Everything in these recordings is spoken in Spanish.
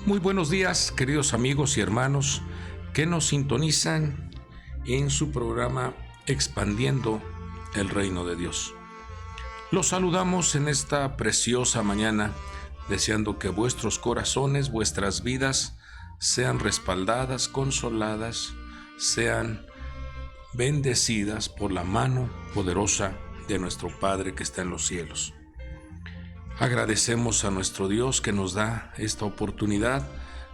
Muy buenos días, queridos amigos y hermanos que nos sintonizan en su programa Expandiendo el Reino de Dios. Los saludamos en esta preciosa mañana, deseando que vuestros corazones, vuestras vidas sean respaldadas, consoladas, sean bendecidas por la mano poderosa de nuestro Padre que está en los cielos. Agradecemos a nuestro Dios que nos da esta oportunidad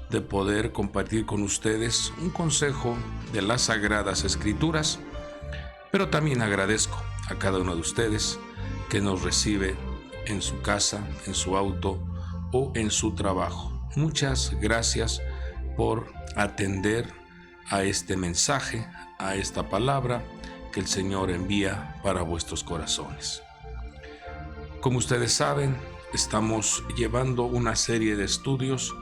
de poder compartir con ustedes un consejo de las Sagradas Escrituras, pero también agradezco a cada uno de ustedes que nos recibe en su casa, en su auto o en su trabajo. Muchas gracias por atender a este mensaje, a esta palabra que el Señor envía para vuestros corazones. Como ustedes saben, estamos llevando una serie de estudios,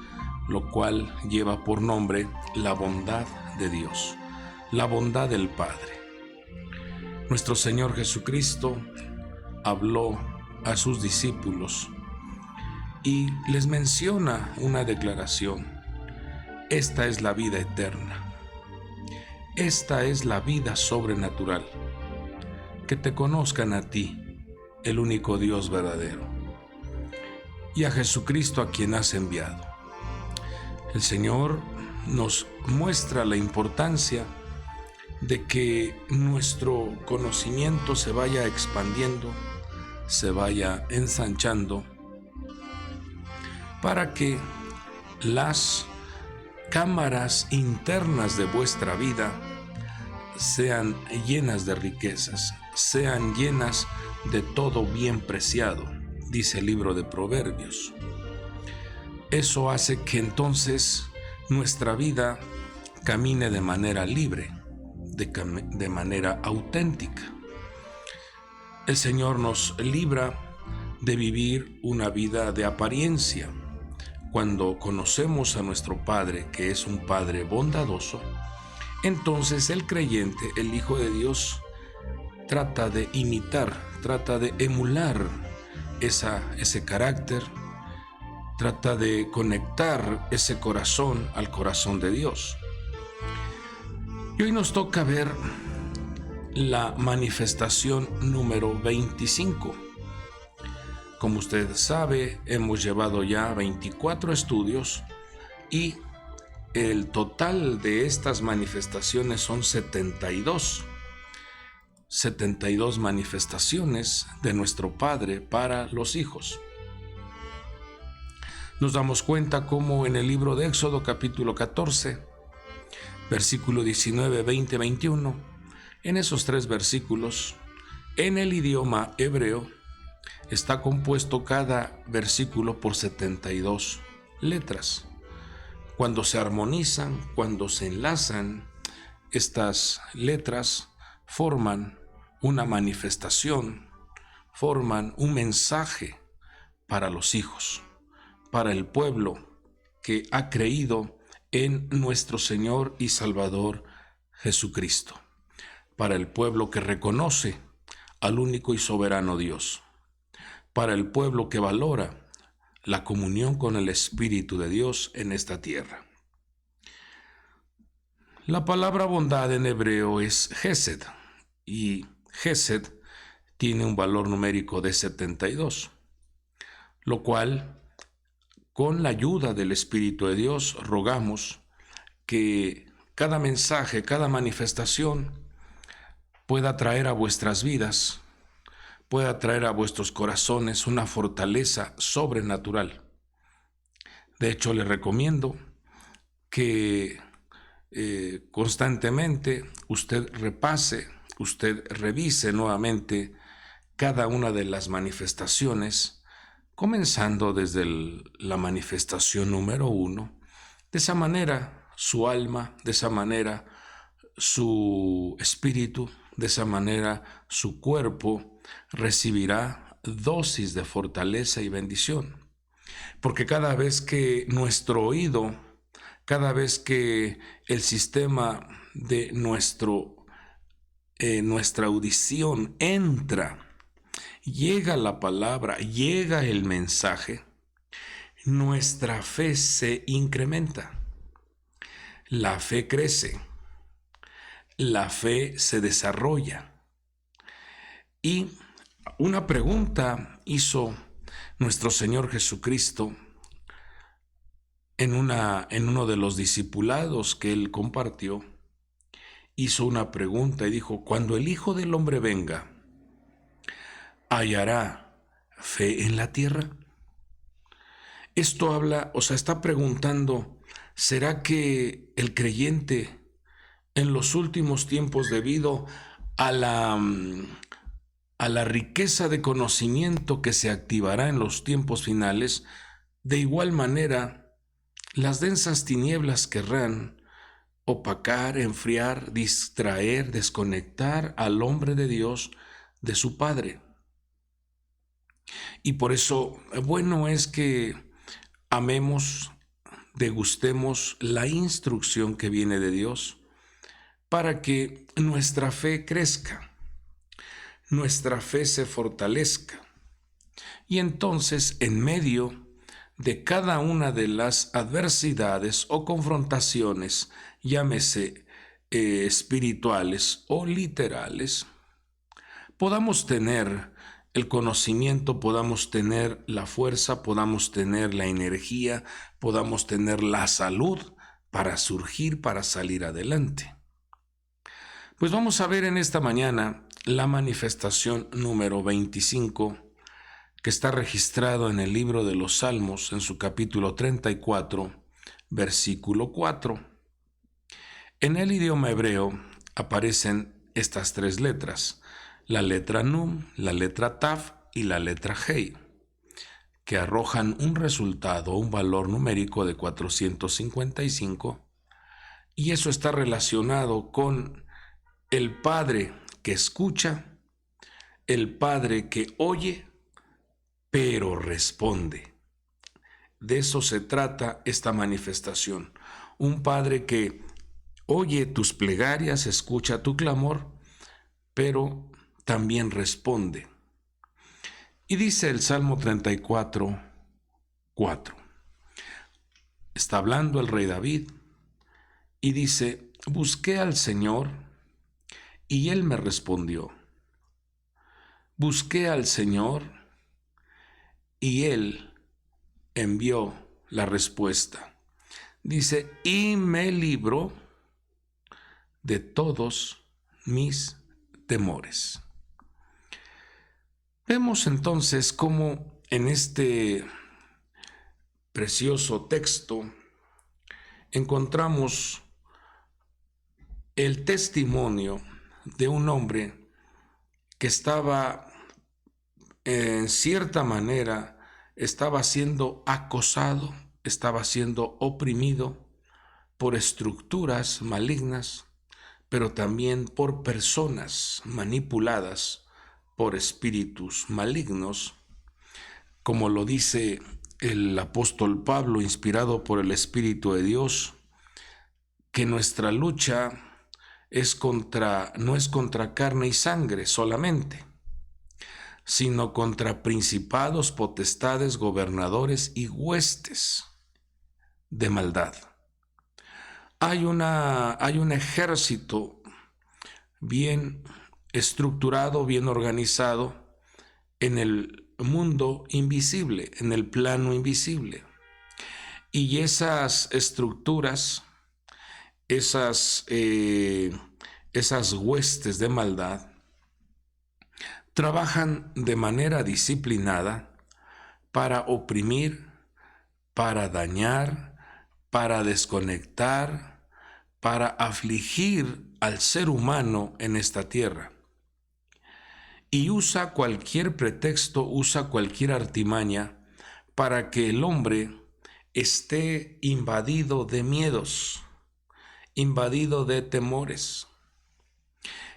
lo cual lleva por nombre La bondad de Dios, la bondad del Padre. Nuestro Señor Jesucristo habló a sus discípulos y les menciona una declaración: esta es la vida eterna, esta es la vida sobrenatural, que te conozcan a ti, el único Dios verdadero, y a Jesucristo a quien has enviado. El Señor nos muestra la importancia de que nuestro conocimiento se vaya expandiendo, se vaya ensanchando, para que las cámaras internas de vuestra vida sean llenas de riquezas, sean llenas de todo bien preciado, dice el libro de Proverbios. Eso hace que entonces nuestra vida camine de manera libre, de manera auténtica. El Señor nos libra de vivir una vida de apariencia. Cuando conocemos a nuestro Padre, que es un Padre bondadoso, entonces el creyente, el Hijo de Dios, trata de imitar, trata de emular ese carácter, trata de conectar ese corazón al corazón de Dios. Y hoy nos toca ver la manifestación número 25. Como usted sabe, hemos llevado ya 24 estudios y el total de estas manifestaciones son 72 manifestaciones de nuestro Padre para los hijos. Nos damos cuenta cómo en el libro de Éxodo capítulo 14, versículo 19, 20, 21, en esos tres versículos, en el idioma hebreo, está compuesto cada versículo por 72 letras. Cuando se armonizan, cuando se enlazan, estas letras forman una manifestación, forman un mensaje para los hijos, para el pueblo que ha creído en nuestro Señor y Salvador Jesucristo, para el pueblo que reconoce al único y soberano Dios, para el pueblo que valora la comunión con el Espíritu de Dios en esta tierra. La palabra bondad en hebreo es Hesed, y Hesed tiene un valor numérico de 72, lo cual, con la ayuda del Espíritu de Dios, rogamos que cada mensaje, cada manifestación pueda traer a vuestras vidas, pueda traer a vuestros corazones una fortaleza sobrenatural. De hecho, les recomiendo que constantemente usted repase, usted revise nuevamente cada una de las manifestaciones, comenzando desde la manifestación número 1. De esa manera su alma, de esa manera su espíritu, de esa manera su cuerpo recibirá dosis de fortaleza y bendición. Porque cada vez que nuestro oído, cada vez que el sistema de nuestra audición entra, llega la palabra, llega el mensaje, nuestra fe se incrementa, la fe crece, la fe se desarrolla. Y una pregunta hizo nuestro Señor Jesucristo en uno de los discipulados que él compartió. Hizo una pregunta y dijo: cuando el Hijo del Hombre venga, ¿hallará fe en la tierra? Esto habla, está preguntando, ¿será que el creyente en los últimos tiempos, debido a la riqueza de conocimiento que se activará en los tiempos finales, de igual manera las densas tinieblas querrán opacar, enfriar, distraer, desconectar al hombre de Dios de su Padre? Y por eso, bueno es que amemos, degustemos la instrucción que viene de Dios para que nuestra fe crezca, nuestra fe se fortalezca. Y entonces, en medio de cada una de las adversidades o confrontaciones, llámese espirituales o literales, podamos tener el conocimiento, podamos tener la fuerza, podamos tener la energía, podamos tener la salud para surgir, para salir adelante. Pues vamos a ver en esta mañana la manifestación número 25, que está registrado en el libro de los Salmos, en su capítulo 34, versículo 4. En el idioma hebreo aparecen estas tres letras: la letra Nun, la letra Taf y la letra Hei, que arrojan un resultado, un valor numérico de 455, y eso está relacionado con el Padre que escucha, el Padre que oye, pero responde. De eso se trata esta manifestación. Un Padre que oye tus plegarias, escucha tu clamor, pero también responde. Y dice el Salmo 34, 4. Está hablando el rey David y dice: busqué al Señor y Él me respondió. Busqué al Señor y Él envió la respuesta. Dice: y me libró de todos mis temores. Vemos entonces cómo en este precioso texto encontramos el testimonio de un hombre que estaba, en cierta manera, estaba siendo acosado, estaba siendo oprimido por estructuras malignas, pero también por personas manipuladas por espíritus malignos, como lo dice el apóstol Pablo, inspirado por el Espíritu de Dios, que nuestra lucha no es contra carne y sangre solamente, sino contra principados, potestades, gobernadores y huestes de maldad. Hay un ejército bien estructurado, bien organizado en el mundo invisible, en el plano invisible. Y esas estructuras, esas huestes de maldad, trabajan de manera disciplinada para oprimir, para dañar, para desconectar, para afligir al ser humano en esta tierra. Y usa cualquier pretexto, usa cualquier artimaña para que el hombre esté invadido de miedos, invadido de temores.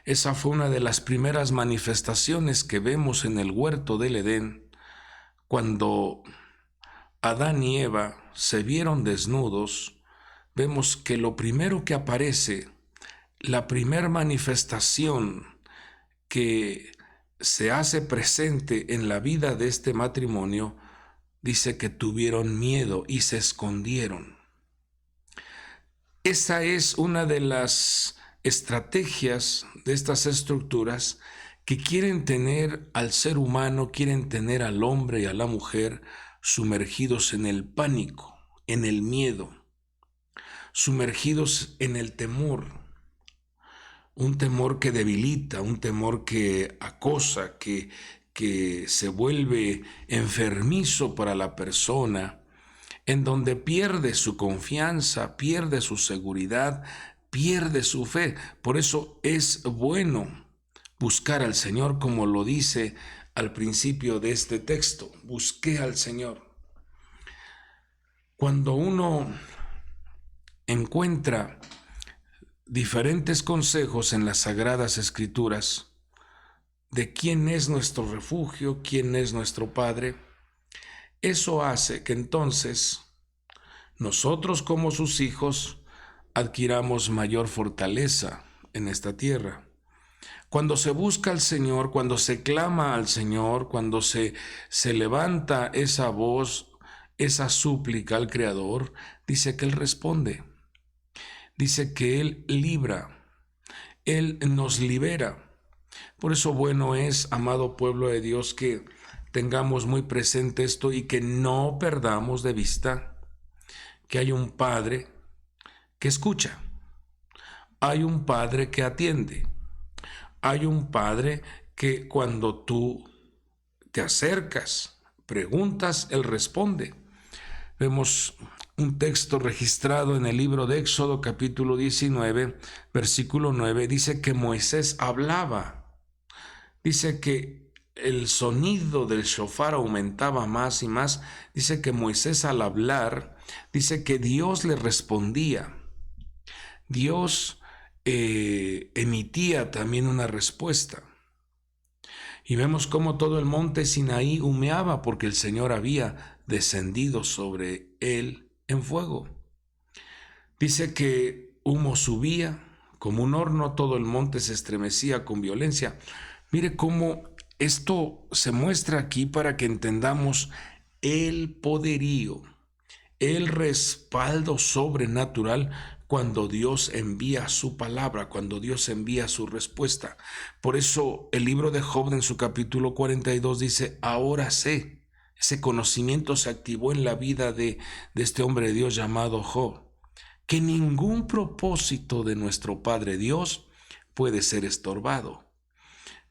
Esa fue una de las primeras manifestaciones que vemos en el huerto del Edén, cuando Adán y Eva se vieron desnudos. Vemos que lo primero que aparece, la primera manifestación que se hace presente en la vida de este matrimonio, dice que tuvieron miedo y se escondieron. Esa es una de las estrategias de estas estructuras que quieren tener al ser humano, quieren tener al hombre y a la mujer sumergidos en el pánico, en el miedo, sumergidos en el temor, un temor que debilita, un temor que acosa, que se vuelve enfermizo para la persona, en donde pierde su confianza, pierde su seguridad, pierde su fe. Por eso es bueno buscar al Señor, como lo dice al principio de este texto. Busqué al Señor. Cuando uno encuentra diferentes consejos en las Sagradas Escrituras de quién es nuestro refugio, quién es nuestro Padre, eso hace que entonces nosotros como sus hijos adquiramos mayor fortaleza en esta tierra. Cuando se busca al Señor, cuando se clama al Señor, cuando se levanta esa voz, esa súplica al Creador, dice que Él responde, dice que Él libra, Él nos libera. Por eso bueno es, amado pueblo de Dios, que tengamos muy presente esto y que no perdamos de vista que hay un Padre que escucha, hay un Padre que atiende, hay un Padre que cuando tú te acercas, preguntas, Él responde. Vemos un texto registrado en el libro de Éxodo, capítulo 19, versículo 9, dice que Moisés hablaba. Dice que el sonido del shofar aumentaba más y más. Dice que Moisés al hablar, dice que Dios le respondía. Dios emitía también una respuesta. Y vemos cómo todo el monte Sinaí humeaba porque el Señor había descendido sobre él en fuego. Dice que humo subía como un horno, todo el monte se estremecía con violencia. Mire cómo esto se muestra aquí para que entendamos el poderío, el respaldo sobrenatural cuando Dios envía su palabra, cuando Dios envía su respuesta. Por eso el libro de Job en su capítulo 42 dice, ahora sé, ese conocimiento se activó en la vida de este hombre de Dios llamado Job, que ningún propósito de nuestro Padre Dios puede ser estorbado.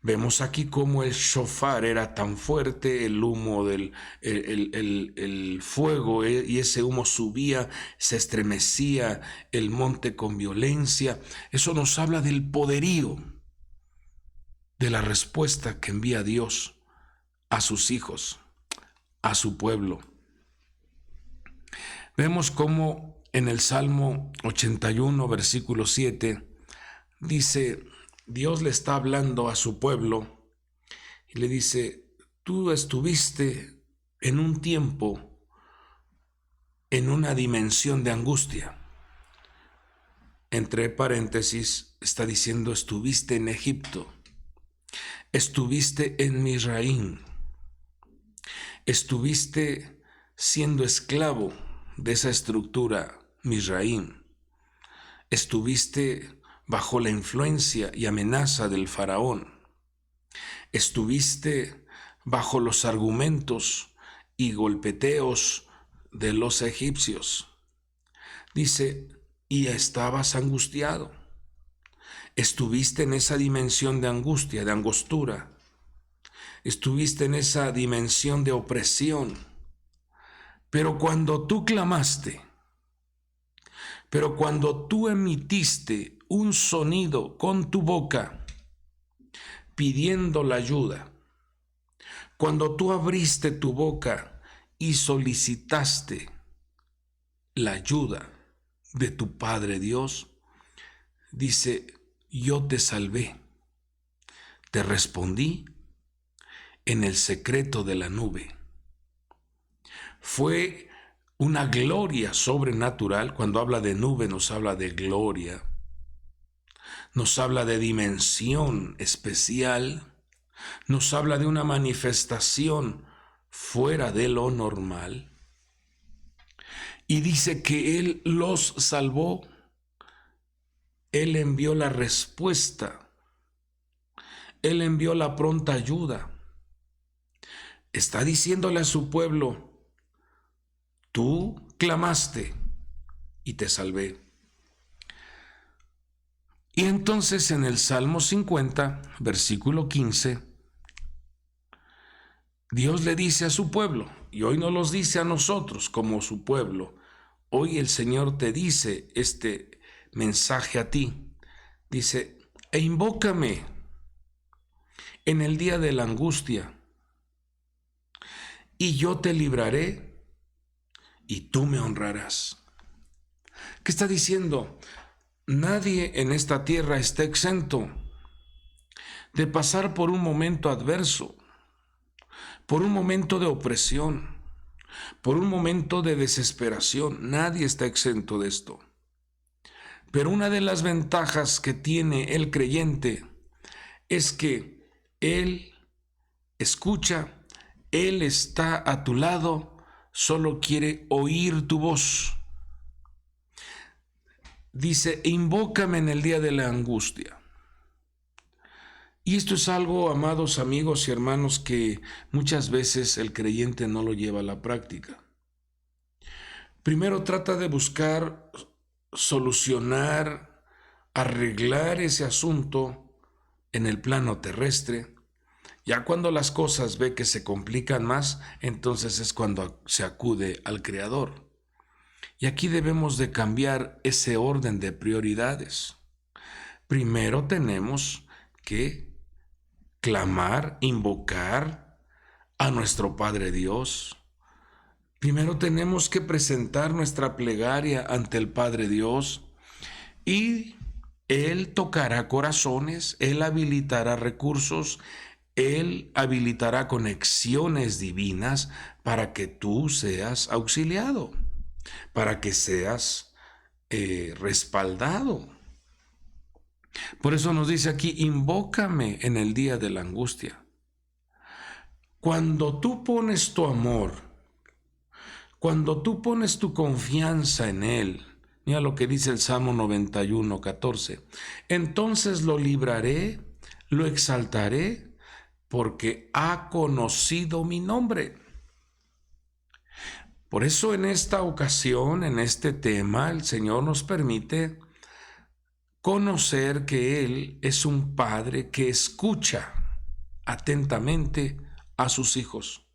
Vemos aquí cómo el shofar era tan fuerte, el humo del el fuego y ese humo subía, se estremecía el monte con violencia. Eso nos habla del poderío, de la respuesta que envía Dios a sus hijos, a su pueblo. Vemos cómo en el Salmo 81, versículo 7, dice, Dios le está hablando a su pueblo y le dice, tú estuviste en un tiempo en una dimensión de angustia. Entre paréntesis está diciendo, estuviste en Egipto, estuviste en Misraín, estuviste siendo esclavo de esa estructura Misraín, estuviste bajo la influencia y amenaza del faraón. Estuviste bajo los argumentos y golpeteos de los egipcios. Dice, y estabas angustiado. Estuviste en esa dimensión de angustia, de angostura. Estuviste en esa dimensión de opresión. Pero cuando tú clamaste, pero cuando tú emitiste un sonido con tu boca pidiendo la ayuda, cuando tú abriste tu boca y solicitaste la ayuda de tu Padre Dios, dice, yo te salvé, te respondí en el secreto de la nube. Fue una gloria sobrenatural. Cuando habla de nube nos habla de gloria, nos habla de dimensión especial, nos habla de una manifestación fuera de lo normal. Y dice que Él los salvó. Él envió la respuesta. Él envió la pronta ayuda. Está diciéndole a su pueblo: tú clamaste y te salvé. Y entonces en el Salmo 50, versículo 15, Dios le dice a su pueblo, y hoy nos los dice a nosotros como su pueblo. Hoy el Señor te dice este mensaje a ti. Dice: e invócame en el día de la angustia, y yo te libraré, y tú me honrarás. ¿Qué está diciendo? Nadie en esta tierra está exento de pasar por un momento adverso, por un momento de opresión, por un momento de desesperación. Nadie está exento de esto. Pero una de las ventajas que tiene el creyente es que Él escucha, Él está a tu lado, solo quiere oír tu voz. Dice: invócame en el día de la angustia. Y esto es algo, amados amigos y hermanos, que muchas veces el creyente no lo lleva a la práctica. Primero trata de buscar solucionar, arreglar ese asunto en el plano terrestre. Ya cuando las cosas ve que se complican más, entonces es cuando se acude al Creador. Y aquí debemos de cambiar ese orden de prioridades. Primero tenemos que clamar, invocar a nuestro Padre Dios. Primero tenemos que presentar nuestra plegaria ante el Padre Dios y Él tocará corazones, Él habilitará recursos, Él habilitará conexiones divinas para que tú seas auxiliado, para que seas respaldado. Por eso nos dice aquí: invócame en el día de la angustia. Cuando tú pones tu amor, cuando tú pones tu confianza en Él, mira lo que dice el Salmo 91, 14. Entonces lo libraré, lo exaltaré, porque ha conocido mi nombre. Por eso en esta ocasión, en este tema, el Señor nos permite conocer que Él es un Padre que escucha atentamente a sus hijos.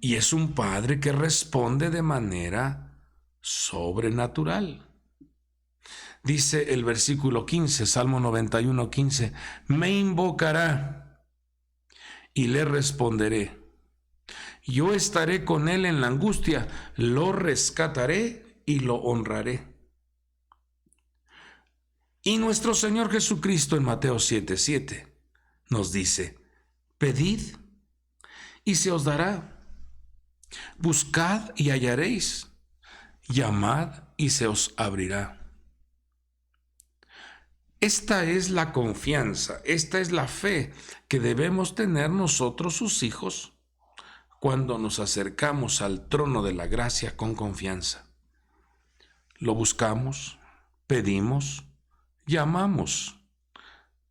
Y es un Padre que responde de manera sobrenatural. Dice el versículo 15, Salmo 91, 15, me invocará y le responderé. Yo estaré con él en la angustia, lo rescataré y lo honraré. Y nuestro Señor Jesucristo en Mateo 7:7 nos dice: pedid y se os dará, buscad y hallaréis, llamad y se os abrirá. Esta es la confianza, esta es la fe que debemos tener nosotros, sus hijos, cuando nos acercamos al trono de la gracia con confianza. Lo buscamos, pedimos, llamamos.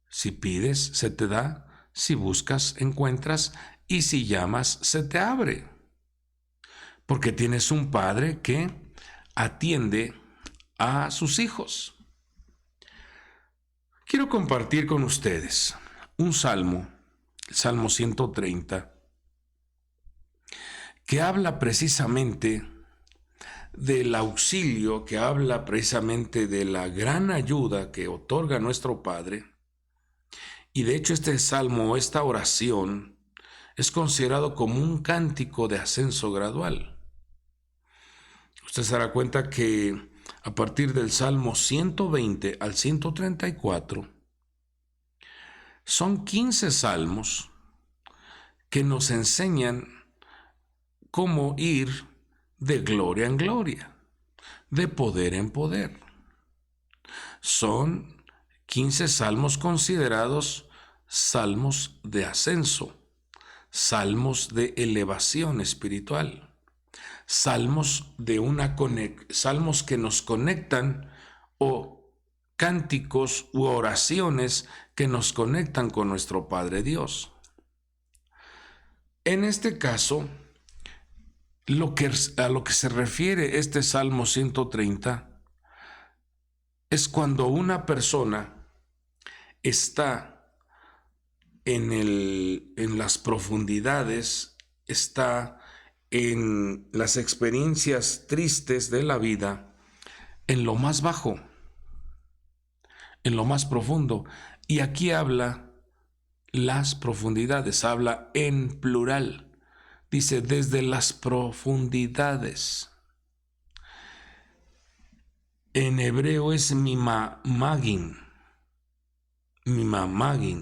Si pides, se te da. Si buscas, encuentras. Y si llamas, se te abre. Porque tienes un Padre que atiende a sus hijos. Quiero compartir con ustedes un salmo, el Salmo 130, que habla precisamente del auxilio, que habla precisamente de la gran ayuda que otorga nuestro Padre. Y de hecho este salmo, esta oración, es considerado como un cántico de ascenso gradual. Usted se dará cuenta que a partir del Salmo 120 al 134, son 15 salmos que nos enseñan cómo ir de gloria en gloria, de poder en poder. Son 15 salmos considerados salmos de ascenso, salmos de elevación espiritual, salmos salmos que nos conectan, o cánticos u oraciones que nos conectan con nuestro Padre Dios. En este caso, a lo que se refiere este Salmo 130 es cuando una persona está en las profundidades, está en las experiencias tristes de la vida, en lo más bajo, en lo más profundo. Y aquí habla las profundidades, habla en plural. Dice, desde las profundidades. En hebreo es mimamagin,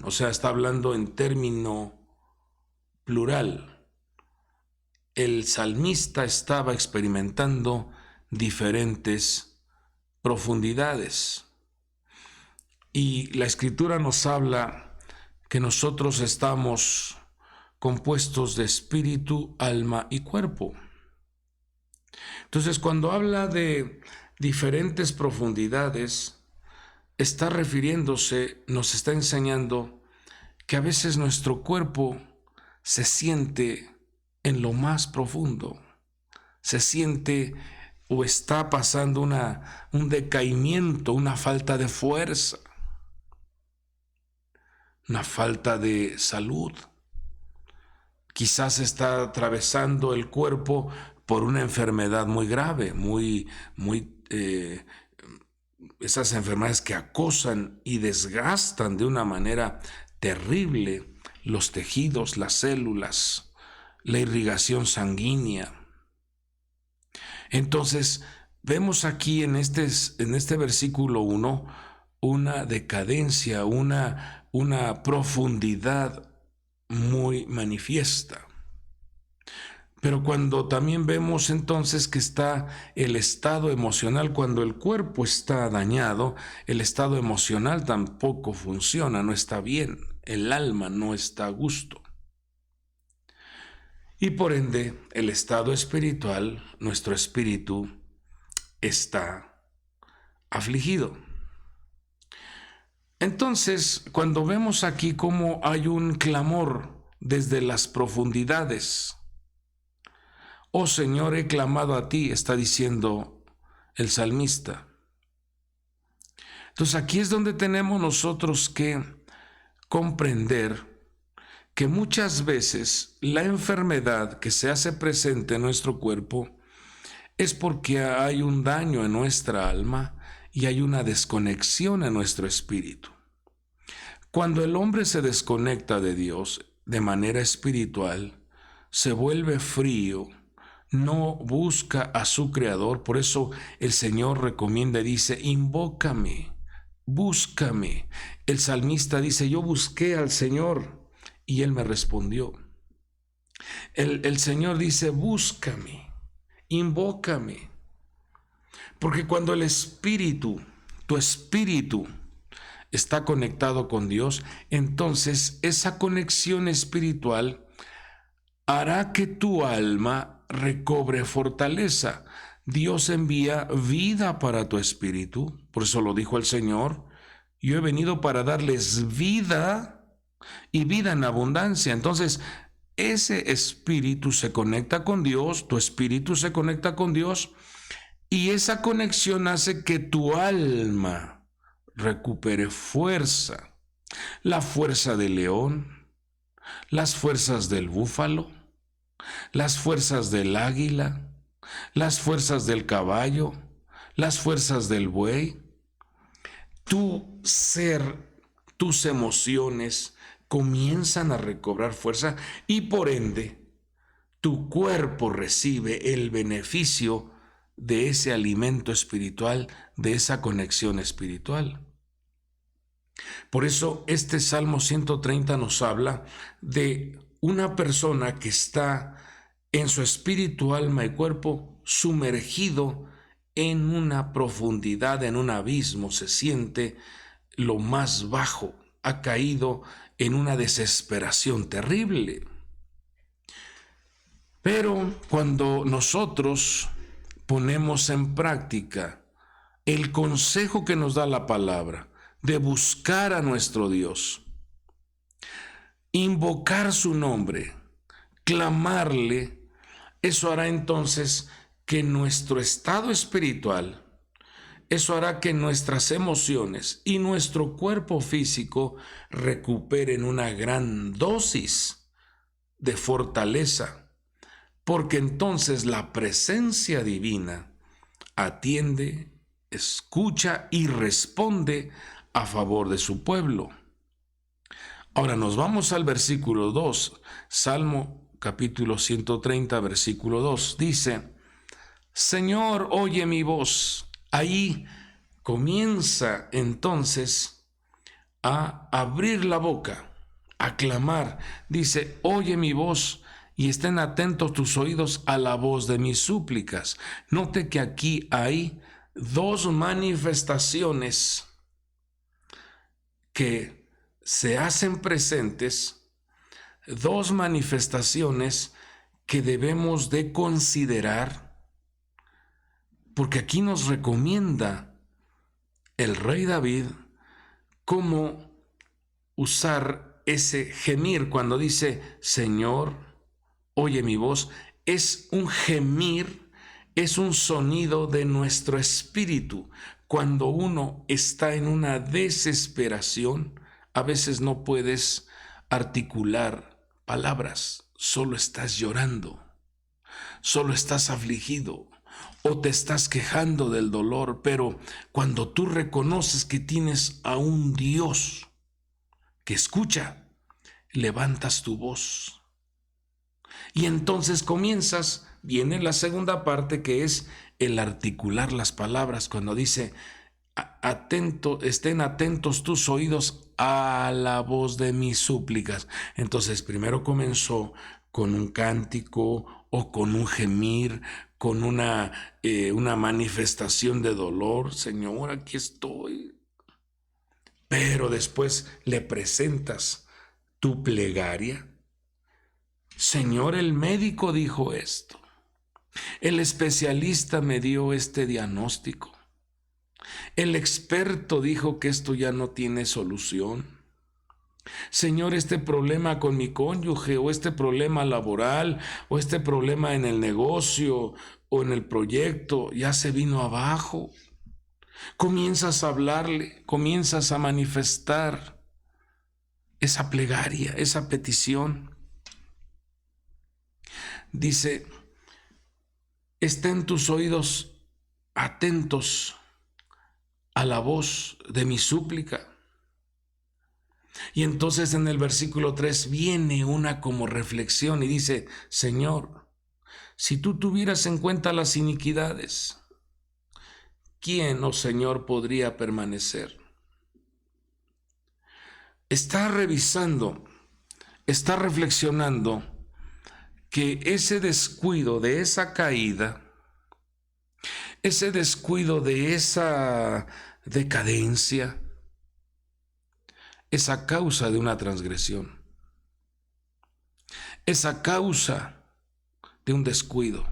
o sea, está hablando en término plural. El salmista estaba experimentando diferentes profundidades. Y la Escritura nos habla que nosotros estamos compuestos de espíritu, alma y cuerpo. Entonces, cuando habla de diferentes profundidades, está refiriéndose, nos está enseñando que a veces nuestro cuerpo se siente en lo más profundo, se siente o está pasando un decaimiento, una falta de fuerza, una falta de salud. Quizás está atravesando el cuerpo por una enfermedad muy grave, esas enfermedades que acosan y desgastan de una manera terrible los tejidos, las células, la irrigación sanguínea. Entonces, vemos aquí en este versículo 1 una decadencia, una profundidad muy manifiesta. Pero cuando también vemos entonces que está el estado emocional, cuando el cuerpo está dañado, el estado emocional tampoco funciona, no está bien, el alma no está a gusto. Y por ende, el estado espiritual, nuestro espíritu, está afligido. Entonces, cuando vemos aquí cómo hay un clamor desde las profundidades, oh Señor, he clamado a ti, está diciendo el salmista. Entonces aquí es donde tenemos nosotros que comprender que muchas veces la enfermedad que se hace presente en nuestro cuerpo es porque hay un daño en nuestra alma y hay una desconexión en nuestro espíritu. Cuando el hombre se desconecta de Dios de manera espiritual, se vuelve frío, no busca a su Creador. Por eso el Señor recomienda y dice, invócame, búscame. El salmista dice, yo busqué al Señor y Él me respondió. El Señor dice, búscame, invócame. Porque cuando el espíritu, tu espíritu, está conectado con Dios, entonces esa conexión espiritual hará que tu alma recobre fortaleza. Dios envía vida para tu espíritu, por eso lo dijo el Señor, yo he venido para darles vida y vida en abundancia. Entonces, ese espíritu se conecta con Dios, tu espíritu se conecta con Dios, y esa conexión hace que tu alma recupere fuerza, la fuerza del león, las fuerzas del búfalo, las fuerzas del águila, las fuerzas del caballo, las fuerzas del buey. Tu ser, tus emociones comienzan a recobrar fuerza y por ende tu cuerpo recibe el beneficio de ese alimento espiritual, de esa conexión espiritual. Por eso este Salmo 130 nos habla de una persona que está en su espíritu, alma y cuerpo sumergido en una profundidad, en un abismo, se siente lo más bajo, ha caído en una desesperación terrible. Pero cuando nosotros ponemos en práctica el consejo que nos da la palabra de buscar a nuestro Dios, invocar su nombre, clamarle, eso hará entonces que nuestro estado espiritual, eso hará que nuestras emociones y nuestro cuerpo físico recuperen una gran dosis de fortaleza, porque entonces la presencia divina atiende, escucha y responde a favor de su pueblo. Ahora nos vamos al versículo 2, Salmo capítulo 130, versículo 2, dice: Señor, oye mi voz. Ahí comienza entonces a abrir la boca, a clamar. Dice: oye mi voz y estén atentos tus oídos a la voz de mis súplicas. Note que aquí hay dos manifestaciones que se hacen presentes, dos manifestaciones que debemos de considerar, porque aquí nos recomienda el rey David cómo usar ese gemir cuando dice: Señor, oye mi voz. Es un gemir, es un sonido de nuestro espíritu. Cuando uno está en una desesperación, a veces no puedes articular palabras, solo estás llorando, solo estás afligido o te estás quejando del dolor, pero cuando tú reconoces que tienes a un Dios que escucha, levantas tu voz. Y entonces viene la segunda parte, que es el articular las palabras, cuando dice: estén atentos tus oídos a la voz de mis súplicas. Entonces primero comenzó con un cántico o con un gemir, con una manifestación de dolor: Señor, aquí estoy. Pero después le presentas tu plegaria. Señor, el médico dijo esto. El especialista me dio este diagnóstico. El experto dijo que esto ya no tiene solución. Señor, este problema con mi cónyuge, o este problema laboral, o este problema en el negocio, o en el proyecto, ya se vino abajo. Comienzas a hablarle, comienzas a manifestar esa plegaria, esa petición. Dice: estén tus oídos atentos a la voz de mi súplica. Y entonces en el versículo 3 viene una como reflexión y dice: Señor, si tú tuvieras en cuenta las iniquidades, ¿quién, oh Señor, podría permanecer? Está revisando, está reflexionando que ese descuido de esa caída, ese descuido de esa decadencia, es a causa de una transgresión, es a causa de un descuido.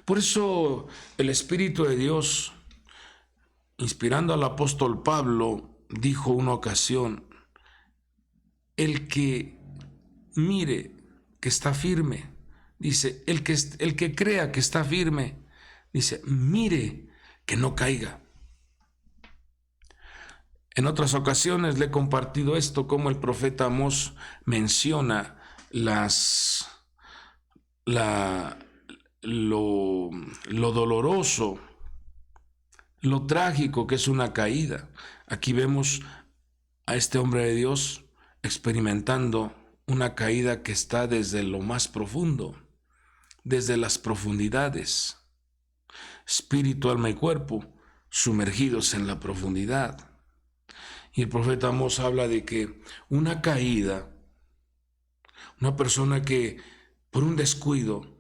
Por eso el Espíritu de Dios, inspirando al apóstol Pablo, dijo una ocasión: el que mire que está firme, dice, el que crea que está firme, dice, mire que no caiga. En otras ocasiones le he compartido esto, como el profeta Amós menciona lo doloroso, lo trágico que es una caída. Aquí vemos a este hombre de Dios experimentando una caída que está desde lo más profundo, desde las profundidades, espíritu, alma y cuerpo, sumergidos en la profundidad. Y el profeta Amós habla de que una caída, una persona que por un descuido,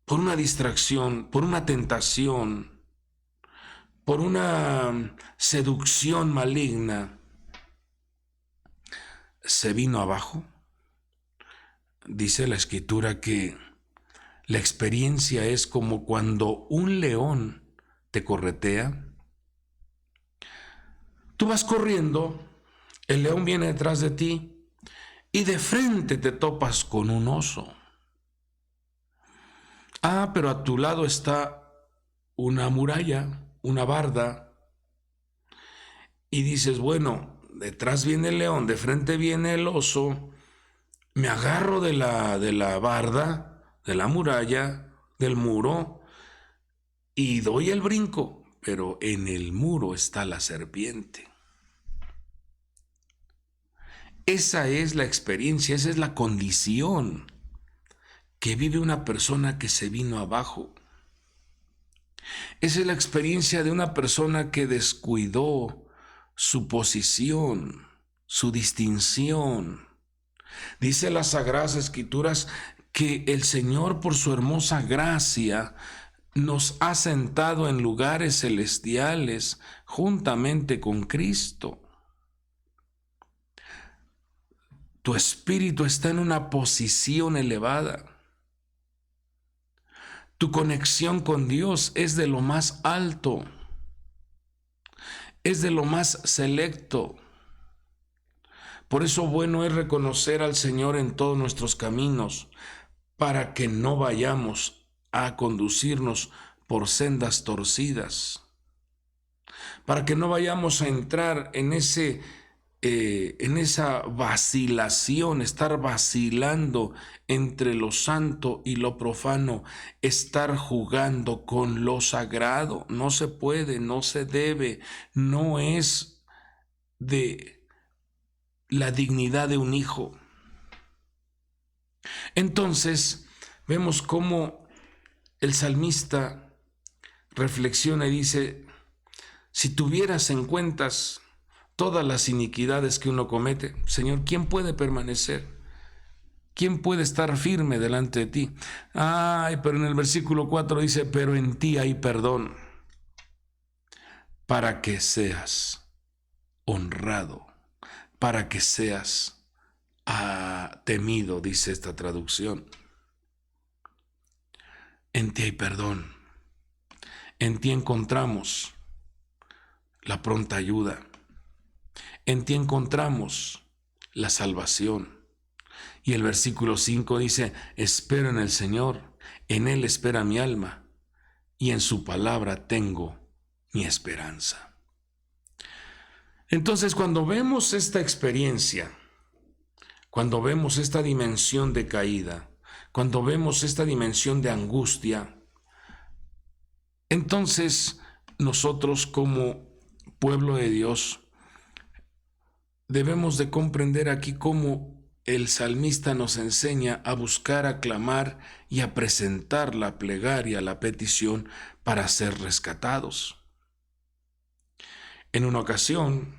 por una distracción, por una tentación, por una seducción maligna, se vino abajo, dice la Escritura que la experiencia es como cuando un león te corretea. Tú vas corriendo, el león viene detrás de ti y de frente te topas con un oso. Pero a tu lado está una muralla, una barda, y dices, bueno, detrás viene el león, de frente viene el oso, me agarro de la barda, de la muralla, del muro, y doy el brinco, pero en el muro está la serpiente. Esa es la experiencia, esa es la condición que vive una persona que se vino abajo. Esa es la experiencia de una persona que descuidó su posición, su distinción. Dice las Sagradas Escrituras que el Señor, por su hermosa gracia, nos ha sentado en lugares celestiales juntamente con Cristo. Tu espíritu está en una posición elevada. Tu conexión con Dios es de lo más alto, es de lo más selecto. Por eso bueno es reconocer al Señor en todos nuestros caminos, para que no vayamos a conducirnos por sendas torcidas, para que no vayamos a entrar en esa vacilación, estar vacilando entre lo santo y lo profano, estar jugando con lo sagrado. No se puede, no se debe, no es de la dignidad de un hijo. Entonces, vemos cómo el salmista reflexiona y dice, si tuvieras en cuenta todas las iniquidades que uno comete, Señor, ¿quién puede permanecer? ¿Quién puede estar firme delante de ti? Pero en el versículo 4 dice, pero en ti hay perdón, para que seas honrado, para que seas temido, dice esta traducción. En ti hay perdón. En ti encontramos la pronta ayuda. En ti encontramos la salvación. Y el versículo 5 dice, espero en el Señor, en Él espera mi alma, y en su palabra tengo mi esperanza. Entonces, cuando vemos esta experiencia, cuando vemos esta dimensión de caída, cuando vemos esta dimensión de angustia, entonces nosotros como pueblo de Dios debemos de comprender aquí cómo el salmista nos enseña a buscar, a clamar y a presentar la plegaria, la petición para ser rescatados. En una ocasión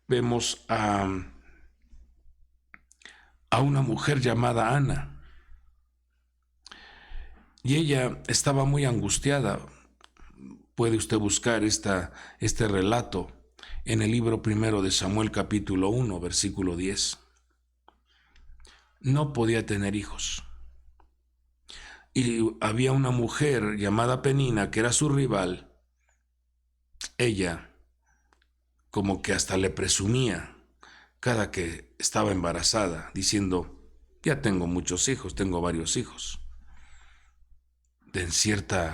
vemos a una mujer llamada Ana, y ella estaba muy angustiada. Puede usted buscar este relato en el libro primero de Samuel, capítulo 1, versículo 10. No podía tener hijos. Y había una mujer llamada Penina, que era su rival. Ella como que hasta le presumía cada que estaba embarazada, diciendo, ya tengo muchos hijos, tengo varios hijos,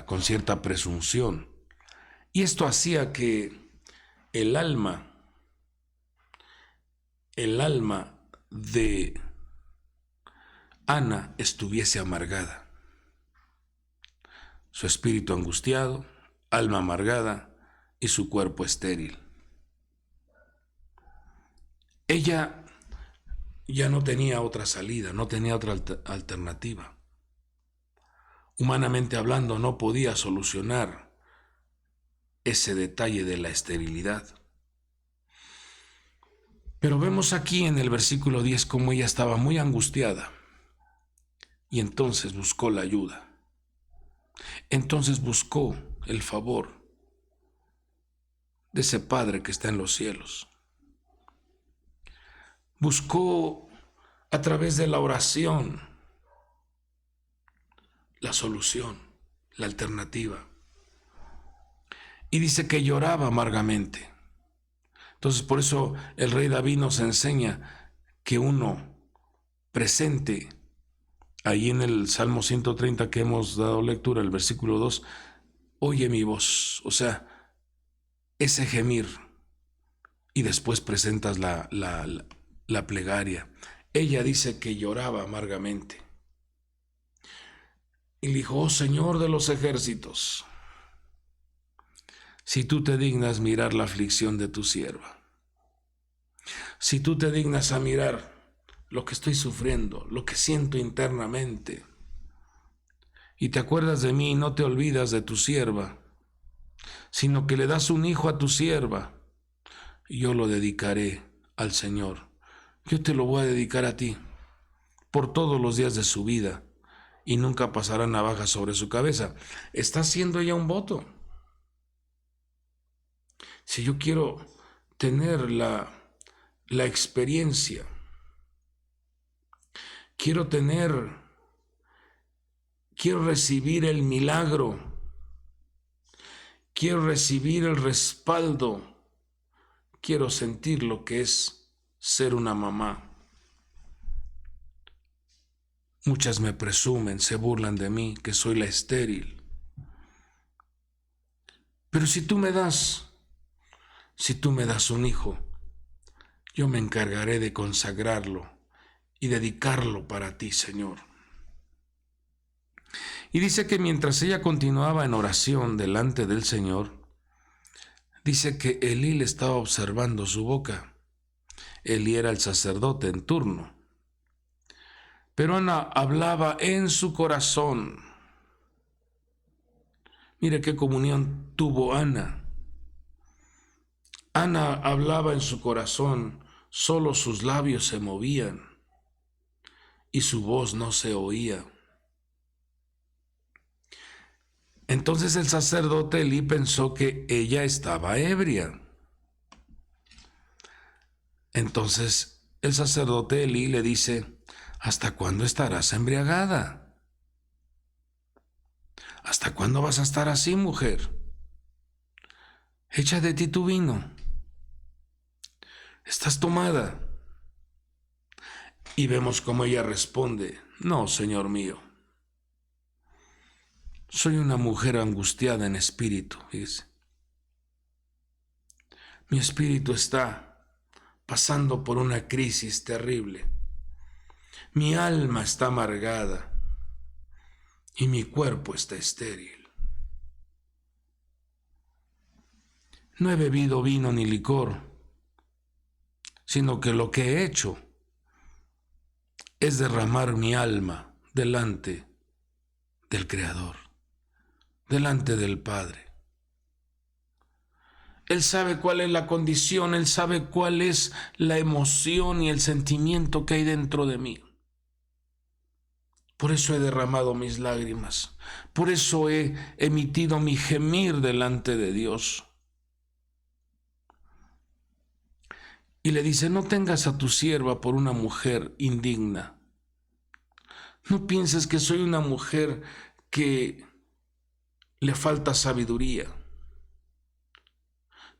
con cierta presunción. Y esto hacía que el alma de Ana estuviese amargada. Su espíritu angustiado, alma amargada y su cuerpo estéril. Ella ya no tenía otra salida, no tenía otra alternativa. Humanamente hablando, no podía solucionar ese detalle de la esterilidad. Pero vemos aquí en el versículo 10 cómo ella estaba muy angustiada y entonces buscó la ayuda. Entonces buscó el favor de ese Padre que está en los cielos. Buscó a través de la oración, la solución, la alternativa. Y dice que lloraba amargamente. Entonces, por eso el rey David nos enseña que uno presente, ahí en el Salmo 130 que hemos dado lectura, el versículo 2, oye mi voz, o sea, ese gemir, y después presentas la plegaria. Ella dice que lloraba amargamente. Y le dijo, oh Señor de los ejércitos, si tú te dignas mirar la aflicción de tu sierva, si tú te dignas a mirar lo que estoy sufriendo, lo que siento internamente, y te acuerdas de mí y no te olvidas de tu sierva, sino que le das un hijo a tu sierva, yo lo dedicaré al Señor. Yo te lo voy a dedicar a ti por todos los días de su vida, y nunca pasará navaja sobre su cabeza. Está haciendo ella un voto. Si yo quiero tener la experiencia, quiero recibir el milagro, quiero recibir el respaldo, quiero sentir lo que es ser una mamá. Muchas me presumen, se burlan de mí, que soy la estéril. Pero si tú me das un hijo, yo me encargaré de consagrarlo y dedicarlo para ti, Señor. Y dice que mientras ella continuaba en oración delante del Señor, dice que Elí le estaba observando su boca. Elí era el sacerdote en turno. Pero Ana hablaba en su corazón. Mire qué comunión tuvo Ana. Ana hablaba en su corazón, solo sus labios se movían y su voz no se oía. Entonces el sacerdote Elí pensó que ella estaba ebria. Entonces el sacerdote Elí le dice, ¿hasta cuándo estarás embriagada? ¿Hasta cuándo vas a estar así, mujer? Echa de ti tu vino. ¿Estás tomada? Y vemos cómo ella responde, no, Señor mío. Soy una mujer angustiada en espíritu, dice. Mi espíritu está pasando por una crisis terrible. Mi alma está amargada y mi cuerpo está estéril. No he bebido vino ni licor, sino que lo que he hecho es derramar mi alma delante del Creador, delante del Padre. Él sabe cuál es la condición, Él sabe cuál es la emoción y el sentimiento que hay dentro de mí. Por eso he derramado mis lágrimas, por eso he emitido mi gemir delante de Dios. Y le dice, no tengas a tu sierva por una mujer indigna. No pienses que soy una mujer que le falta sabiduría.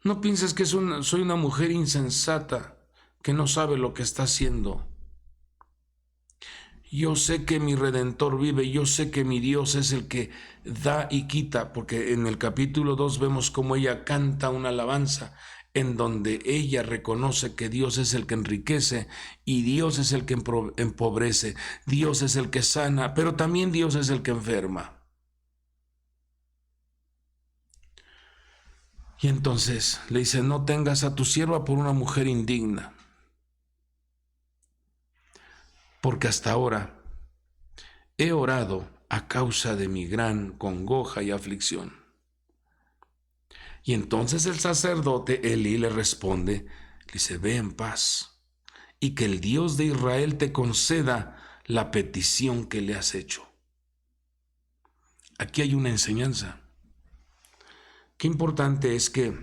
No pienses que soy una mujer insensata que no sabe lo que está haciendo. Yo sé que mi Redentor vive, yo sé que mi Dios es el que da y quita, porque en el capítulo 2 vemos cómo ella canta una alabanza en donde ella reconoce que Dios es el que enriquece y Dios es el que empobrece, Dios es el que sana, pero también Dios es el que enferma. Y entonces le dice, no tengas a tu sierva por una mujer indigna, porque hasta ahora he orado a causa de mi gran congoja y aflicción. Y entonces el sacerdote Elí le responde, le dice, ve en paz, y que el Dios de Israel te conceda la petición que le has hecho. Aquí hay una enseñanza. Qué importante es que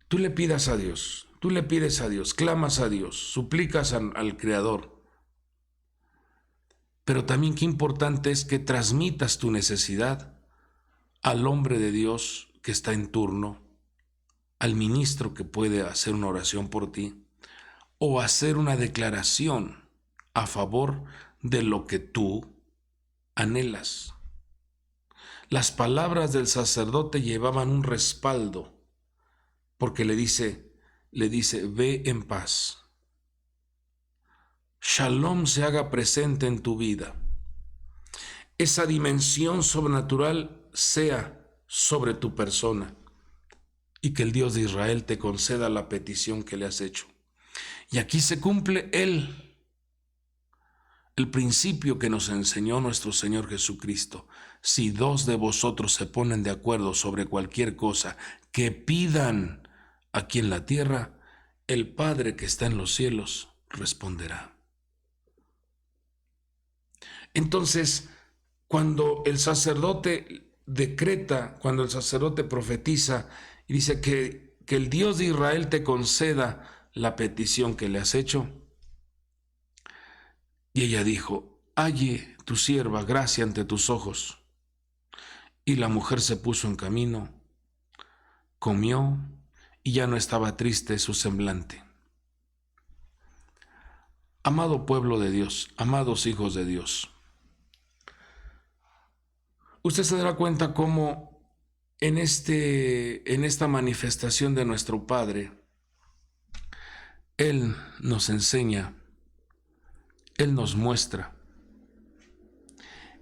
tú le pidas a Dios, Tú le pides a Dios, clamas a Dios, suplicas al Creador. Pero también qué importante es que transmitas tu necesidad al hombre de Dios que está en turno, al ministro que puede hacer una oración por ti o hacer una declaración a favor de lo que tú anhelas. Las palabras del sacerdote llevaban un respaldo, porque le dice, ve en paz. Shalom se haga presente en tu vida. Esa dimensión sobrenatural sea sobre tu persona y que el Dios de Israel te conceda la petición que le has hecho. Y aquí se cumple el principio que nos enseñó nuestro Señor Jesucristo. Si dos de vosotros se ponen de acuerdo sobre cualquier cosa que pidan aquí en la tierra, el Padre que está en los cielos responderá. Entonces, cuando el sacerdote decreta, cuando el sacerdote profetiza y dice que el Dios de Israel te conceda la petición que le has hecho, y ella dijo, halle tu sierva gracia ante tus ojos. Y la mujer se puso en camino, comió y ya no estaba triste su semblante. Amado pueblo de Dios, amados hijos de Dios, usted se dará cuenta cómo en esta manifestación de nuestro Padre, Él nos enseña, Él nos muestra,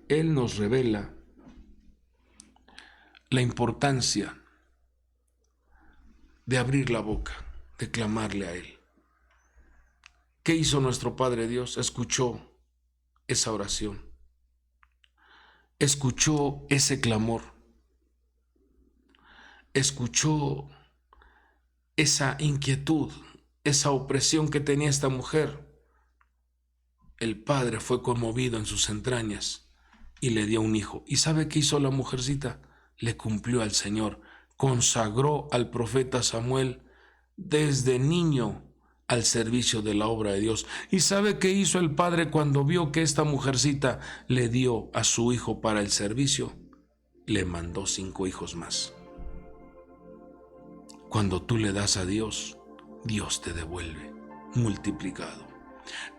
Él nos revela la importancia de abrir la boca, de clamarle a Él. ¿Qué hizo nuestro Padre Dios? Escuchó esa oración, escuchó ese clamor, escuchó esa inquietud, esa opresión que tenía esta mujer. El Padre fue conmovido en sus entrañas y le dio un hijo. ¿Y sabe qué hizo la mujercita? Le cumplió al Señor, consagró al profeta Samuel desde niño al servicio de la obra de Dios. ¿Y sabe qué hizo el Padre cuando vio que esta mujercita le dio a su hijo para el servicio? Le mandó 5 hijos más. Cuando tú le das a Dios, Dios te devuelve multiplicado.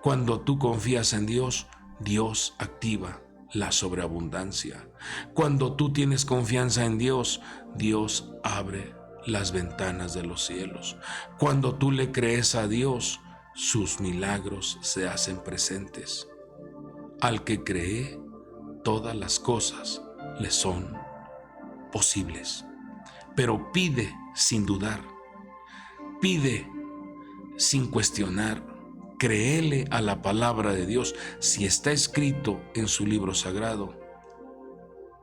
Cuando tú confías en Dios, Dios activa la sobreabundancia. Cuando tú tienes confianza en Dios, Dios abre las ventanas de los cielos. Cuando tú le crees a Dios, sus milagros se hacen presentes. Al que cree, todas las cosas le son posibles. Pero pide sin dudar, pide sin cuestionar, créele a la palabra de Dios. Si está escrito en su libro sagrado,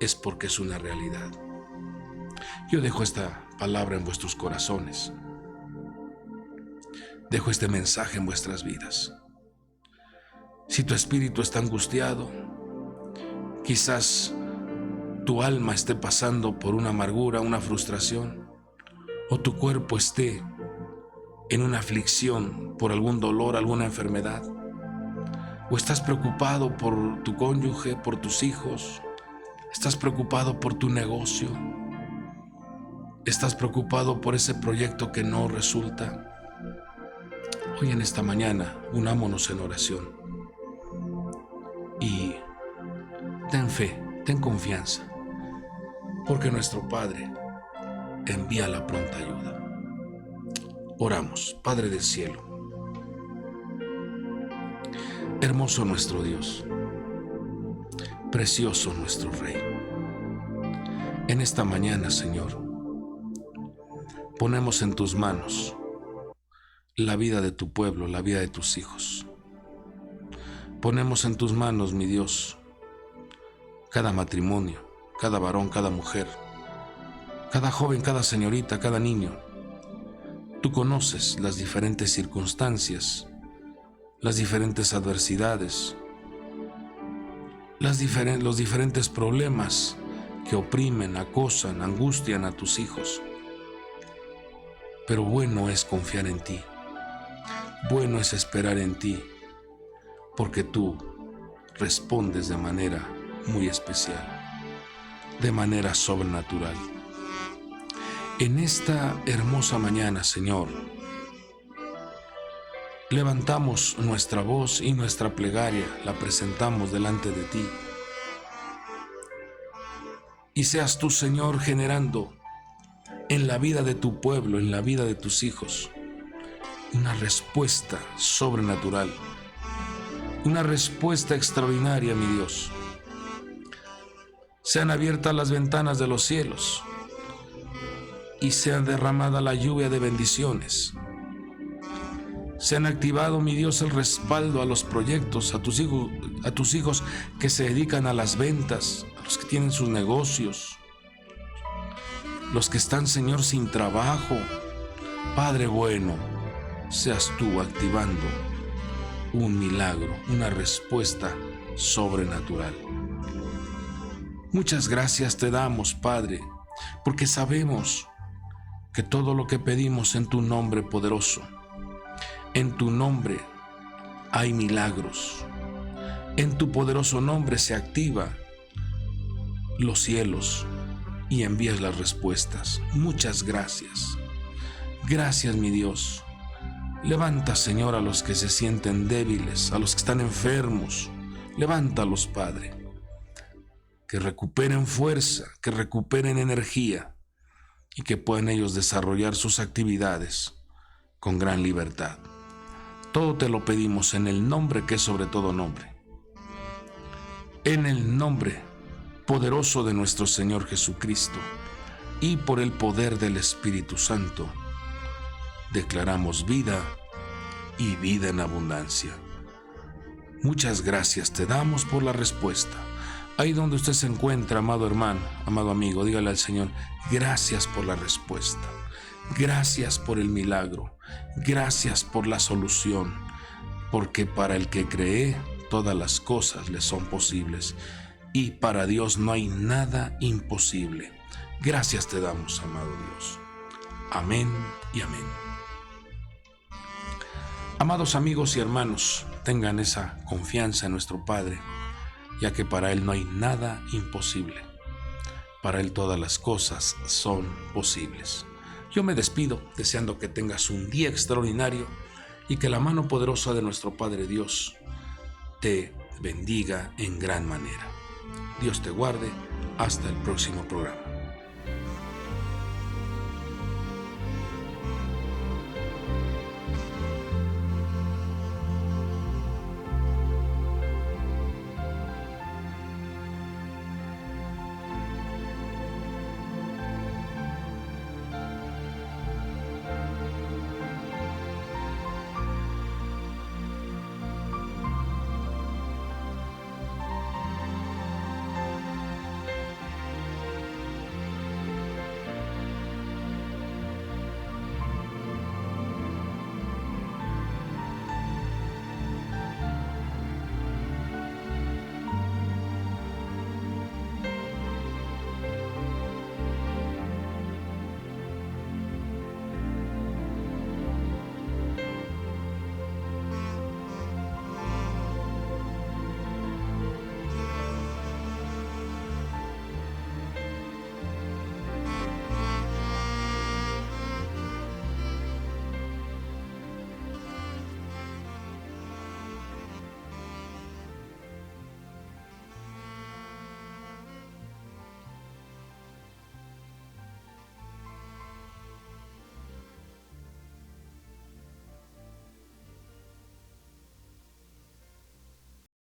es porque es una realidad. Yo dejo esta palabra en vuestros corazones. Dejo este mensaje en vuestras vidas. Si tu espíritu está angustiado, quizás tu alma esté pasando por una amargura, una frustración, o tu cuerpo esté en una aflicción por algún dolor, alguna enfermedad, o estás preocupado por tu cónyuge, por tus hijos, estás preocupado por tu negocio, estás preocupado por ese proyecto que no resulta. Hoy en esta mañana unámonos en oración y ten fe, ten confianza, porque nuestro Padre envía la pronta ayuda. Oramos. Padre del cielo, hermoso nuestro Dios, precioso nuestro Rey, en esta mañana, Señor, ponemos en tus manos la vida de tu pueblo, la vida de tus hijos. Ponemos en tus manos, mi Dios, cada matrimonio, cada varón, cada mujer, cada joven, cada señorita, cada niño. Tú conoces las diferentes circunstancias, las diferentes adversidades, los diferentes problemas que oprimen, acosan, angustian a tus hijos. Pero bueno es confiar en ti. Bueno es esperar en ti, porque tú respondes de manera muy especial, de manera sobrenatural. En esta hermosa mañana, Señor, levantamos nuestra voz y nuestra plegaria, la presentamos delante de ti. Y seas tú, Señor, generando en la vida de tu pueblo, en la vida de tus hijos, una respuesta sobrenatural, una respuesta extraordinaria, mi Dios. Sean abiertas las ventanas de los cielos y sean derramada la lluvia de bendiciones. Sean activado, mi Dios, el respaldo a los proyectos, a tus hijos que se dedican a las ventas, a los que tienen sus negocios, los que están, Señor, sin trabajo. Padre bueno, seas tú activando un milagro, una respuesta sobrenatural. Muchas gracias te damos, Padre, porque sabemos que todo lo que pedimos en tu nombre poderoso, en tu nombre hay milagros. En tu poderoso nombre se activa los cielos y envías las respuestas. Muchas gracias. Gracias, mi Dios. Levanta, Señor, a los que se sienten débiles, a los que están enfermos. Levántalos, Padre. Que recuperen fuerza, que recuperen energía y que puedan ellos desarrollar sus actividades con gran libertad. Todo te lo pedimos en el nombre que es sobre todo nombre. En el nombre poderoso de nuestro Señor Jesucristo y por el poder del Espíritu Santo, declaramos vida y vida en abundancia. Muchas gracias te damos por la respuesta. Ahí donde usted se encuentra, amado hermano, amado amigo, dígale al Señor, gracias por la respuesta. Gracias por el milagro. Gracias por la solución. Porque para el que cree, todas las cosas le son posibles. Y para Dios no hay nada imposible. Gracias te damos, amado Dios. Amén y amén. Amados amigos y hermanos, tengan esa confianza en nuestro Padre, ya que para Él no hay nada imposible. Para Él todas las cosas son posibles. Yo me despido deseando que tengas un día extraordinario y que la mano poderosa de nuestro Padre Dios te bendiga en gran manera. Dios te guarde. Hasta el próximo programa.